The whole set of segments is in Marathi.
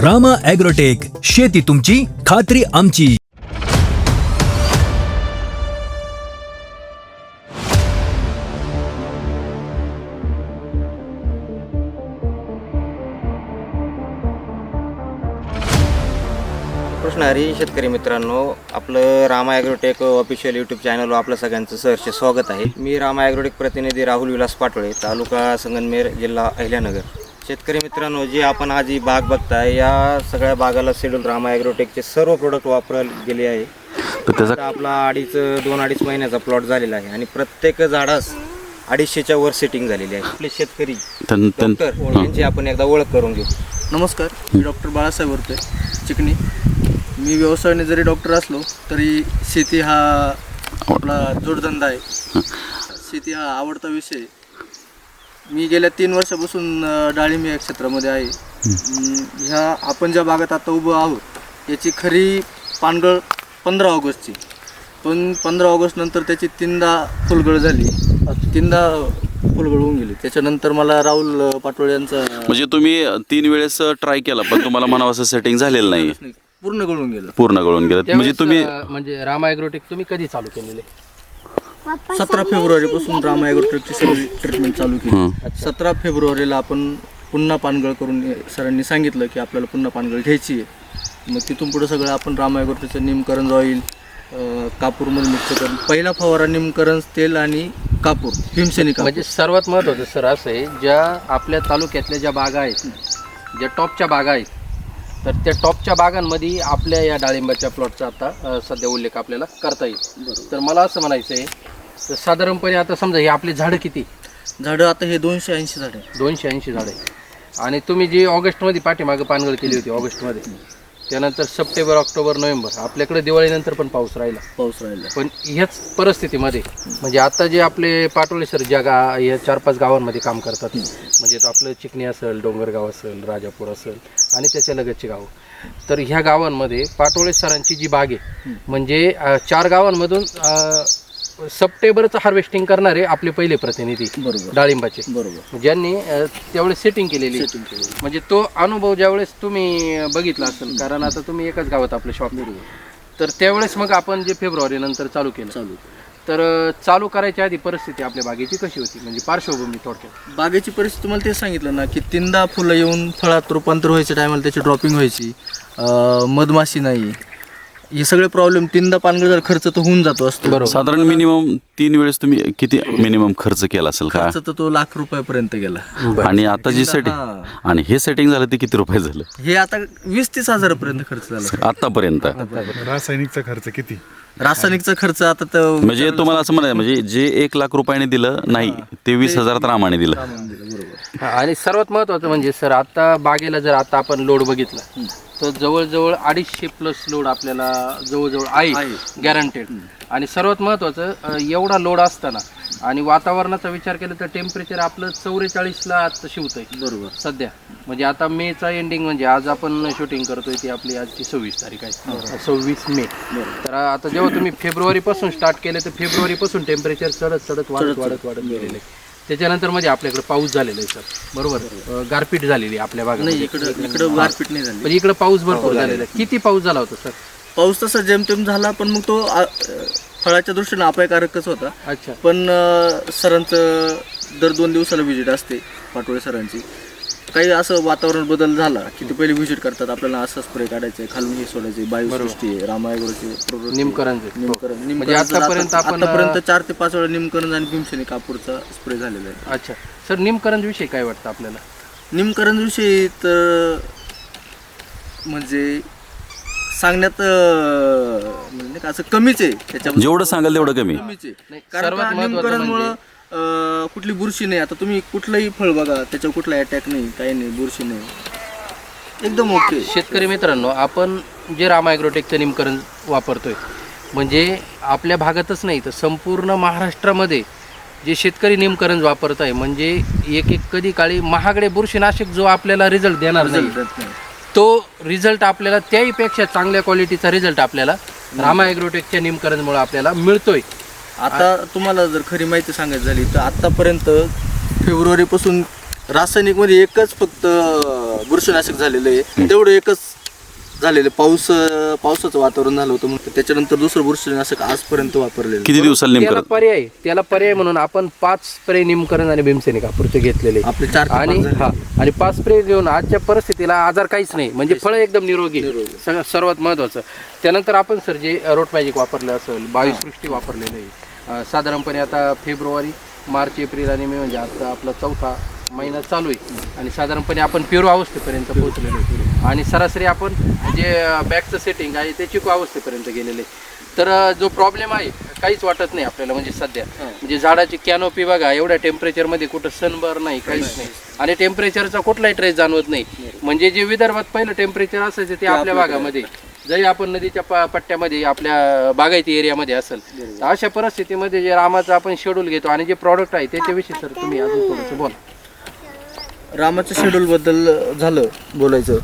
रामा ॲग्रोटेक, शेती तुमची, खात्री आमची. कृष्ण हरी शेतकरी मित्रांनो, आपलं रामा ॲग्रोटेक ऑफिशियल यूट्यूब चॅनलवर आपलं सगळ्यांचं सहर्ष स्वागत आहे. मी रामा ॲग्रोटेक प्रतिनिधी राहुल विलास पाटोळे, तालुका संगमनेर, जिल्हा अहिल्यानगर. शेतकरी मित्रांनो, जे आपण आज ही बाग बघताय, या सगळ्या बागाला शेड्यूल रामा ॲग्रोटेकचे सर्व प्रोडक्ट वापरले गेले आहे. तर त्याचा आपला 2-2.5 महिन्याचा प्लॉट झालेला आहे आणि प्रत्येक झाडास 250च्या वर सेटिंग झालेली आहे. आपले शेतकरी डॉक्टर यांची आपण एकदा ओळख करून घेऊ. नमस्कार, मी डॉक्टर बाळासाहेब वरते, चिकणी. मी व्यवसायाने जरी डॉक्टर असलो तरी शेती हा आपला जोडधंदा आहे. शेती हा आवडता विषय. मी गेल्या 3 वर्षापासून डाळिंब या क्षेत्रामध्ये आहे. ह्या आपण ज्या भागात आता उभं आहोत याची खरी पानगळ 15 ऑगस्टची, पण 15 ऑगस्ट नंतर त्याची 3दा फुलगळ झाली, 3दा फुलगळ होऊन गेली. त्याच्यानंतर मला राहुल पाटोळे यांचा, म्हणजे तुम्ही 3 वेळेस ट्राय केला पण तुम्हाला म्हणावं असं सेटिंग झालेलं नाही, पूर्ण गळून गेलं. पूर्ण गळून गेलं. म्हणजे तुम्ही म्हणजे रामा ॲग्रोटेक तुम्ही कधी चालू केलेले? 17 फेब्रुवारीपासून रामा ॲग्रोटेकची सगळी ट्रीटमेंट चालू केली. 17 फेब्रुवारीला आपण पुन्हा पानगळ करून सरांनी सांगितलं की आपल्याला पुन्हा पानगळ घ्यायची आहे. मग तिथून पुढे सगळं आपण रामा ॲग्रोटेकचं निमकरंज ऑइल, कापूरमध्ये मिक्स करून पहिला फवारा निमकरंज तेल आणि कापूर, भीमसेनी कापूर. म्हणजे सर्वात महत्त्वाचं सर असं आहे, ज्या आपल्या तालुक्यातल्या ज्या बागा आहेत, ज्या टॉपच्या बागा आहेत, तर त्या टॉपच्या बागांमध्ये आपल्या या डाळिंबाच्या प्लॉटचा आता सध्या उल्लेख आपल्याला करता येईल. तर मला असं म्हणायचं आहे, तर साधारणपणे आता समजा हे आपली झाडं किती झाडं आता हे 280 झाडं आहे. 280 झाडं आहे. आणि तुम्ही जी ऑगस्टमध्ये पाठीमागं पानगळ केली होती ऑगस्टमध्ये, त्यानंतर सप्टेंबर, ऑक्टोबर, नोव्हेंबर, आपल्याकडे दिवाळीनंतर पण पाऊस राहिला. पण ह्याच परिस्थितीमध्ये म्हणजे आता जे आपले पाटोळे सर ज्या या 4-5 गावांमध्ये काम करतात, म्हणजे आपलं चिकणी असेल, डोंगरगाव असेल, राजापूर असेल आणि त्याच्या लगतची गावं, तर ह्या गावांमध्ये पाटोळे सरांची जी बाग आहे, म्हणजे 4 गावांमधून सप्टेंबरचं हार्वेस्टिंग करणारे आपले पहिले प्रतिनिधी डाळिंबाचे, ज्यांनी त्यावेळेस सेटिंग केलेली. म्हणजे तो अनुभव ज्यावेळेस तुम्ही बघितला असेल, कारण आता तुम्ही एकाच गावात आपलं शॉप, तर त्यावेळेस मग आपण जे फेब्रुवारी नंतर चालू केलं, तर चालू करायच्या आधी परिस्थिती आपल्या बागेची कशी होती, म्हणजे पार्श्वभूमी थोडक्यात? बागेची परिस्थिती तुम्हाला ते सांगितलं ना की 3दा फुलं येऊन फळात रूपांतर व्हायच्या टायमाला त्याची ड्रॉपिंग व्हायची, मधमाशी नाही, हे सगळे प्रॉब्लेम. 3दा पानगळ जर खर्च तर होऊन जातो असतो. बरोबर. साधारण मिनिमम 3 वेळेस तुम्ही किती मिनिमम खर्च केला असेल का? खर्च तर तो ₹1,00,000 गेला. आणि आता जी सेटिंग आणि हे सेटिंग झालं ते किती रुपये झालं? हे आता 20-30 हजारापर्यंत खर्च झाला आतापर्यंत. रासायनिकचा खर्च किती? रासायनिकचा खर्च आता तर म्हणजे तुम्हाला असं म्हणायचं, म्हणजे जे 1,00,000 रुपयाने दिलं नाही ते 20,000 रामाने दिलं. आणि सर्वात महत्त्वाचं म्हणजे सर, आता बागेला जर आता आपण लोड बघितला तर जवळजवळ 250+ लोड आपल्याला जवळजवळ आहे गॅरंटेड. आणि सर्वात महत्त्वाचं, एवढा लोड असताना आणि वातावरणाचा विचार केला तर टेम्परेचर आपलं 44ला आता शिवतंय बरोबर सध्या. म्हणजे आता मेचा एंडिंग, म्हणजे आज आपण शूटिंग करतोय ती आपली आजची 26 तारीख आहे, 26 मे. तर आता जेव्हा तुम्ही फेब्रुवारीपासून स्टार्ट केले तर फेब्रुवारीपासून टेम्परेचर चढत वाढत गेलेलं आहे. त्याच्यानंतर म्हणजे आपल्याकडे पाऊस झालेला आहे सर, बरोबर, गारपीट झालेली आपल्या भागात. इकडं गारपीट नाही झाली, पण इकडे पाऊस भरपूर झालेला आहे. किती पाऊस झाला होता सर? पाऊस तसा जेमतेम झाला, पण मग तो फळाच्या दृष्टीने अपायकारकच होता. अच्छा. पण सरांचं दर 2 दिवसाला व्हिजिट असते, पाटोळे सरांची. काही असं वातावरण बदल झाला की ते पहिले व्हिजिट करतात, आपल्याला असं स्प्रे काढायचं, खालून हे सोडायचे, बायोसृष्टी आहे, रामा ॲग्रोचे निमकरंज. म्हणजे आतापर्यंत 4 ते 5 वेळा निमकरंज आणि भीमसेनी कापूरचा स्प्रे झालेला आहे. अच्छा सर, निमकरंज विषयी काय वाटतं आपल्याला? निमकरंज विषयी तर म्हणजे सांगण्यात म्हणजे का असं कमीच आहे, त्याच्यामध्ये जेवढं सांगाल तेवढं कमी. कारण निमकरंजमुळं कुठली बुरशी नाही. आता तुम्ही कुठलंही फळ बघा, त्याच्यावर कुठला अटॅक नाही, काही नाही, बुरशी नाही, एकदम ओके. शेतकरी मित्रांनो, आपण जे रामा ॲग्रोटेकचं निमकरंज वापरतोय, म्हणजे आपल्या भागातच नाही तर संपूर्ण महाराष्ट्रामध्ये जे शेतकरी निमकरंज वापरत आहे, म्हणजे एक कधी काळी महागडे बुरशीनाशक जो आपल्याला रिझल्ट देणार नाही, तो रिझल्ट आपल्याला त्याहीपेक्षा चांगल्या क्वालिटीचा रिझल्ट आपल्याला रामा ॲग्रोटेकच्या निमकरंजमुळे आपल्याला मिळतोय. आता तुम्हाला जर खरी माहिती सांगायची झाली तर आतापर्यंत फेब्रुवारीपासून रासायनिकमध्ये एकच फक्त बुरशीनाशक झालेलं आहे तेवढं एकच झालेलं पावसाचं वातावरण झालं होतं मग त्याच्यानंतर दुसरं बुरशीनाशक आजपर्यंत वापरलेलं. किती दिवसाला नेमकं त्याला पर्याय म्हणून आपण 5 स्प्रे निमकरण आणि भीमसेनिक वापरते घेतलेले आपले 4 ते 5 आणि झाले. आणि 5 स्प्रे घेऊन आजच्या परिस्थितीला आजार काहीच नाही म्हणजे फळ एकदम निरोगी सर्वात महत्वाचं. त्यानंतर आपण सर जे रोट मॅजिक वापरलं असेल 22 सृष्टी वापरलेलं आहे साधारणपणे आता फेब्रुवारी मार्च एप्रिल आणि मे म्हणजे आता आपला 4था महिना चालू आहे आणि साधारणपणे आपण प्युरो अवस्थेपर्यंत पोहोचलेलो आहे आणि सरासरी आपण जे बॅगचं सेटिंग आहे ते चिकू अवस्थेपर्यंत गेलेले. तर जो प्रॉब्लेम आहे काहीच वाटत नाही आपल्याला म्हणजे सध्या म्हणजे झाडाची कॅनोपी बघा एवढ्या टेम्परेचरमध्ये कुठं सनबर नाही काहीच नाही आणि टेम्परेचरचा कुठलाही ट्रेस जाणवत नाही. म्हणजे जे विदर्भात पहिलं टेम्परेचर असायचं ते आपल्या भागामध्ये जरी आपण नदीच्या पट्ट्यामध्ये आपल्या बागायती एरियामध्ये असेल तर अशा परिस्थितीमध्ये जे रामाचं आपण शेड्यूल घेतो आणि जे प्रॉडक्ट आहे त्याच्याविषयी सर तुम्ही अजून थोडंसं बोला. रामाच्या शेड्यूलबद्दल झालं बोलायचं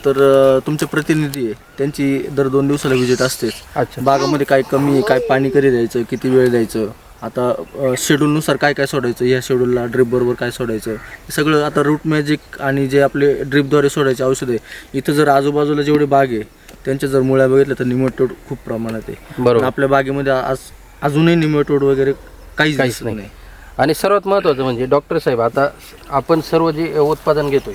तर तुमचे प्रतिनिधी आहे त्यांची दर 2 दिवसाला व्हिजिट असतेच. अच्छा. बागामध्ये काय कमी आहे काय पाणी कधी द्यायचं किती वेळ द्यायचं आता शेड्यूलनुसार काय काय सोडायचं ह्या शेड्यूलला ड्रिप बरोबर काय सोडायचं हे सगळं आता रूट मॅजिक आणि जे आपले ड्रिपद्वारे सोडायचे औषध आहे इथं जर आजूबाजूला जेवढे बाग आहे त्यांच्या जर मुळ्या बघितल्या तर निमोटोड खूप प्रमाणात आहे. बरोबर. आपल्या बागेमध्ये अजूनही निमोटोड वगैरे काहीच नाही. आणि सर्वात महत्त्वाचं म्हणजे डॉक्टर साहेब आता आपण सर्व जे उत्पादन घेतोय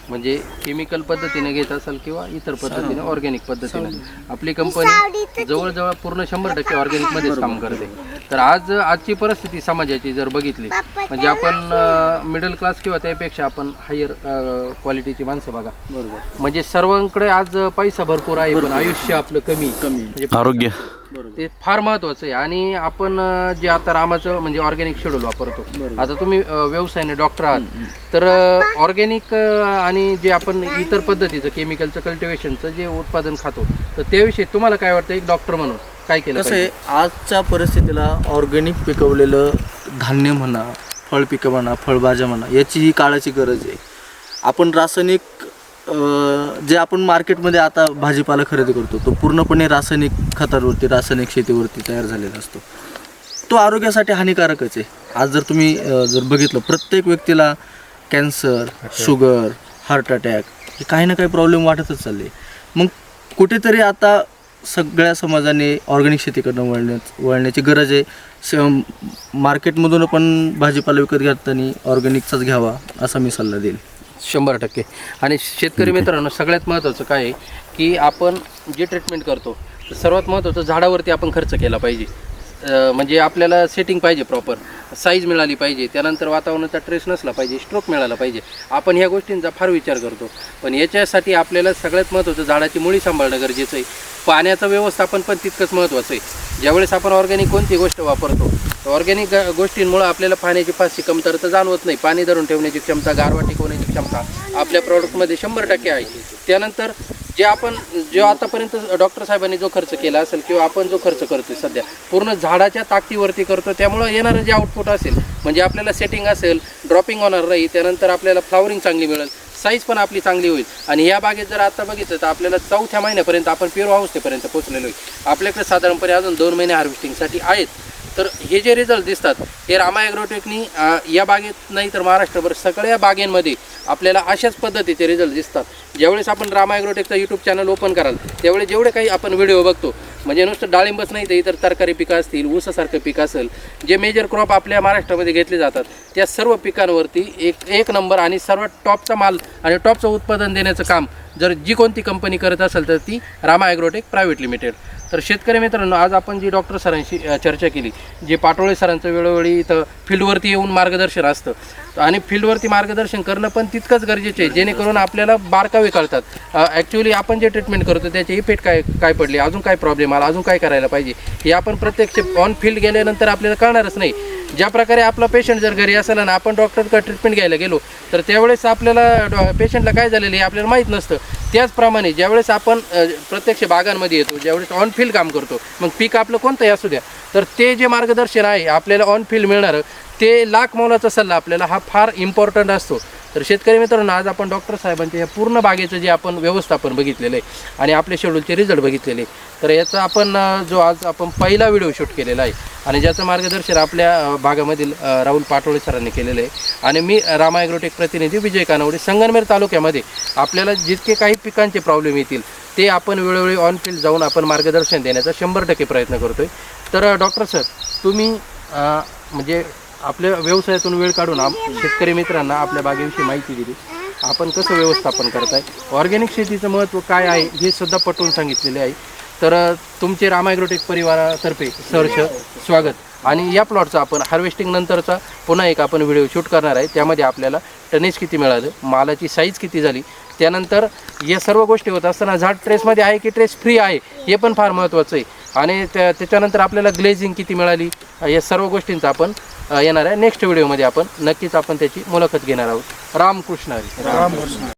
म्हणजे केमिकल पद्धतीने घेत असाल किंवा इतर पद्धतीने ऑर्गॅनिक पद्धतीने आपली कंपनी जवळजवळ पूर्ण 100% ऑर्गॅनिकमध्येच काम करते. तर आजची परिस्थिती समाजाची जर बघितली म्हणजे आपण मिडल क्लास किंवा त्यापेक्षा आपण हायर क्वालिटीची माणसं बघा बरोबर म्हणजे सर्वांकडे आज पैसा भरपूर आहे पण आयुष्य आपलं कमी म्हणजे आरोग्य ते फार महत्वाचं आहे. आणि आपण जे आता रामाचं म्हणजे ऑर्गॅनिक शेड्यूल वापरतो आता तुम्ही व्यवसायाने डॉक्टर आहात तर ऑर्गॅनिक आणि जे आपण इतर पद्धतीचं केमिकलचं कल्टिवेशनचं जे उत्पादन खातो तर त्याविषयी तुम्हाला काय वाटतं एक डॉक्टर म्हणून काय केलं कसं आहे आजच्या परिस्थितीला ऑर्गॅनिक पिकवलेलं धान्य म्हणा फळ पिकं म्हणा फळभाज्या म्हणा याची काळाची गरज आहे. आपण रासायनिक जे आपण मार्केटमध्ये आता भाजीपाला खरेदी करतो तो पूर्णपणे रासायनिक खतावरती रासायनिक शेतीवरती तयार झालेला असतो. तो आरोग्यासाठी हानिकारकच आहे. आज जर तुम्ही जर बघितलं प्रत्येक व्यक्तीला कॅन्सर शुगर हार्ट अटॅक हे काही ना काही प्रॉब्लेम वाटतच चालले. मग कुठेतरी आता सगळ्या समाजाने ऑर्गॅनिक शेतीकडनं वळण्याची गरज आहे. मार्केटमधून पण भाजीपाला विकत घेताना ऑर्गॅनिकचाच घ्यावा असा मी सल्ला देईल. 100% आणि शेतकरी मित्रांनो सगळ्यात महत्त्वाचं काय आहे की आपण जे ट्रीटमेंट करतो तर सर्वात महत्त्वाचं झाडावरती आपण खर्च केला पाहिजे. म्हणजे आपल्याला सेटिंग पाहिजे प्रॉपर साईज मिळाली पाहिजे त्यानंतर वातावरणाचा ट्रेस नसला पाहिजे स्ट्रोक मिळाला पाहिजे. आपण ह्या गोष्टींचा फार विचार करतो पण याच्यासाठी आपल्याला सगळ्यात महत्त्वाचं झाडाची मुळी सांभाळणं गरजेचं आहे. पाण्याचं व्यवस्थापन पण तितकंच महत्त्वाचं आहे. ज्यावेळेस आपण ऑर्गॅनिक कोणती गोष्ट वापरतो तर ऑर्गॅनिक गोष्टींमुळे आपल्याला पाण्याची फारशी कमतरता जाणवत नाही. पाणी धरून ठेवण्याची क्षमता गारवा टिकवण्याची क्षमता आपल्या प्रॉडक्टमध्ये 100% आहे. त्यानंतर जे आतापर्यंत डॉक्टर साहेबांनी जो खर्च केला असेल किंवा आपण जो खर्च करतोय सध्या पूर्ण झाडाच्या ताकदीवरती करतो त्यामुळं येणारं जे आउटपुट असेल म्हणजे आपल्याला सेटिंग असेल ड्रॉपिंग होणार नाही त्यानंतर आपल्याला फ्लावरिंग चांगली मिळेल साईज पण आपली चांगली होईल. आणि या बागेत जर आता बघितलं तर आपल्याला 4थ्या महिन्यापर्यंत आपण प्युरो अवस्थेपर्यंत पोहोचलेलो आहे. आपल्याकडे साधारणपणे अजून 2 महिने हार्वेस्टिंगसाठी आहेत. तर हे जे रिझल्ट दिसतात हे रामा ॲग्रोटेकनी या बागेत नाही तर महाराष्ट्रभर सगळ्या बागेंमध्ये आपल्याला अशाच पद्धतीचे रिझल्ट दिसतात. ज्यावेळेस आपण रामा ॲग्रोटेकचा यूट्यूब चॅनल ओपन कराल त्यावेळेस जेवढे काही आपण व्हिडिओ बघतो म्हणजे नुसतं डाळिंबच नाही तर इतर तरकारी पिकं असतील ऊसासारखं पिकं असेल जे मेजर क्रॉप आपल्या महाराष्ट्रामध्ये घेतले जातात त्या सर्व पिकांवरती एक नंबर आणि सर्वात टॉपचा माल आणि टॉपचं उत्पादन देण्याचं काम जर जी कोणती कंपनी करत असेल तर ती रामा ॲग्रोटेक प्रायव्हेट लिमिटेड. तर शेतकरी मित्रांनो आज आपण जी डॉक्टर सरांशी चर्चा केली जे पाटोळे सरांचं वेळोवेळी इथं फील्डवरती येऊन मार्गदर्शन असतं आणि फील्डवरती मार्गदर्शन करणं पण तितकंच गरजेचं आहे जेणेकरून आपल्याला बारकावे कळतात. ॲक्च्युली आपण जे ट्रीटमेंट करतो त्याचे इफेक्ट काय पडले अजून काय प्रॉब्लेम आला अजून काय करायला पाहिजे हे आपण प्रत्यक्ष ऑन फील्ड गेल्यानंतर आपल्याला कळणारच नाही. ज्या प्रकारे आपला पेशंट जर घरी असेल आणि आपण डॉक्टरकडे ट्रीटमेंट घ्यायला गेलो तर त्यावेळेस आपल्याला पेशंटला काय झालेलं हे आपल्याला माहीत नसतं. त्याचप्रमाणे ज्यावेळेस आपण प्रत्यक्ष बागांमध्ये येतो ज्यावेळेस ऑन फील्ड काम करतो मग पीक आपलं कोणतंही असू द्या तर ते जे मार्गदर्शन आहे आपल्याला ऑन फील्ड मिळणारं ते लाख मोलाचा सल्ला आपल्याला हा फार इम्पॉर्टंट असतो. तर शेतकरी मित्रांनो, आज आपण डॉक्टर साहेबांच्या या पूर्ण बागेचं जे आपण व्यवस्थापन बघितलेलं आहे आणि आपल्या शेड्यूलचे रिझल्ट बघितलेले, तर याचा आपण जो आज आपण पहिला व्हिडिओ शूट केलेला आहे आणि ज्याचं मार्गदर्शन आपल्या भागामधील राहुल पाटोळे सरांनी केलेलं आहे. आणि मी रामा ॲग्रोटेक प्रतिनिधी विजय कानवडे. संगमनेर तालुक्यामध्ये आपल्याला जितके काही पिकांचे प्रॉब्लेम येतील ते आपण वेळोवेळी ऑन फील्ड जाऊन आपण मार्गदर्शन देण्याचा 100% प्रयत्न करतोय. तर डॉक्टर सर, तुम्ही म्हणजे आपल्या व्यवसायातून वेळ काढून शेतकरी मित्रांना आपल्या बागेविषयी माहिती दिली. आपण कसं व्यवस्थापन करताय, ऑर्गॅनिक शेतीचं महत्त्व काय आहे हे सुद्धा पटवून सांगितलेले आहे. तर तुमचे रामा ॲग्रोटेक परिवारातर्फे सहर्ष स्वागत. आणि या प्लॉटचा आपण हार्वेस्टिंग नंतरचा पुन्हा एक आपण व्हिडिओ शूट करणार आहे. त्यामध्ये आपल्याला टनेज किती मिळालं, मालाची साईज किती झाली, त्यानंतर या सर्व गोष्टी होत असताना झाड ट्रेसमध्ये आहे की ट्रेस फ्री आहे हे पण फार महत्त्वाचं आहे. आणि त्याच्यानंतर आपल्याला ग्लेझिंग किती मिळाली, या सर्व गोष्टींचा आपण येणार आहे नेक्स्ट व्हिडिओमध्ये आपण नक्कीच आपण त्याची मुलाखत घेणार आहोत. रामकृष्ण हरी.